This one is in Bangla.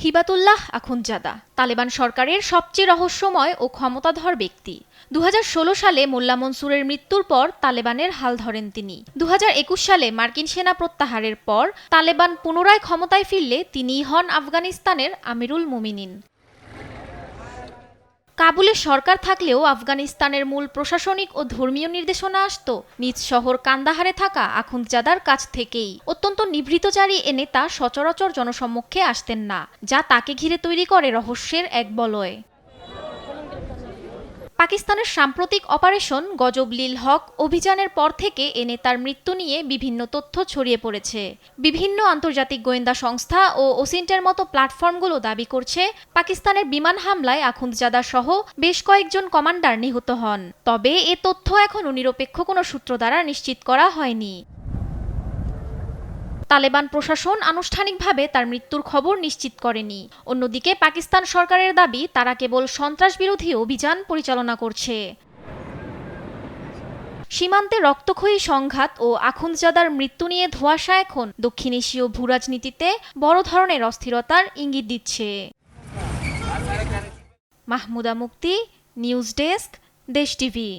হিবাতুল্লাহ আখুনজাদা তালেবান সরকারের সবচেয়ে রহস্যময় ও ক্ষমতাধর ব্যক্তি। ২০১৬ সালে মোল্লা মনসুরের মৃত্যুর পর তালেবানের হাল ধরেন তিনি। ২০২১ সালে মার্কিন সেনা প্রত্যাহারের পর তালেবান পুনরায় ক্ষমতায় ফিরলে তিনিই হন আফগানিস্তানের আমিরুল মুমিনিন। কাবুলে সরকার থাকলেও আফগানিস্তানের মূল প্রশাসনিক ও ধর্মীয় নির্দেশনা আসত নিজ শহর কান্দাহারে থাকা আখুনজাদার কাছ থেকেই। অত্যন্ত নিভৃতচারী এ নেতা সচরাচর জনসম্মুখে আসতেন না, যা তাকে ঘিরে তৈরি করে রহস্যের এক বলয়। পাকিস্তানের সাম্প্রতিক অপারেশন গজব-লিল হক অভিযানের পর থেকে এ নেতার মৃত্যু নিয়ে বিভিন্ন তথ্য ছড়িয়ে পড়েছে। বিভিন্ন আন্তর্জাতিক গোয়েন্দা সংস্থা ও ওসিন্টের মতো প্ল্যাটফর্মগুলো দাবি করছে পাকিস্তানের বিমান হামলায় আখুনজাদা সহ বেশ কয়েকজন কমান্ডার নিহত হন। তবে এ তথ্য এখনও নিরপেক্ষ কোনো সূত্র দ্বারা নিশ্চিত করা হয়নি। তালেবান প্রশাসন আনুষ্ঠানিকভাবে তার মৃত্যুর খবর নিশ্চিত করেনি। অন্যদিকে পাকিস্তান সরকারের দাবি তারা কেবল সন্ত্রাসবিরোধী অভিযান পরিচালনা করছে। সীমান্তে রক্তক্ষয়ী সংঘাত ও আখুনজাদার মৃত্যু নিয়ে ধোঁয়াশা এখন দক্ষিণ এশীয় ভূরাজনীতিতে বড় ধরনের অস্থিরতার ইঙ্গিত দিচ্ছে। মাহমুদা মুক্তি, নিউজ ডেস্ক, দেশ টিভি।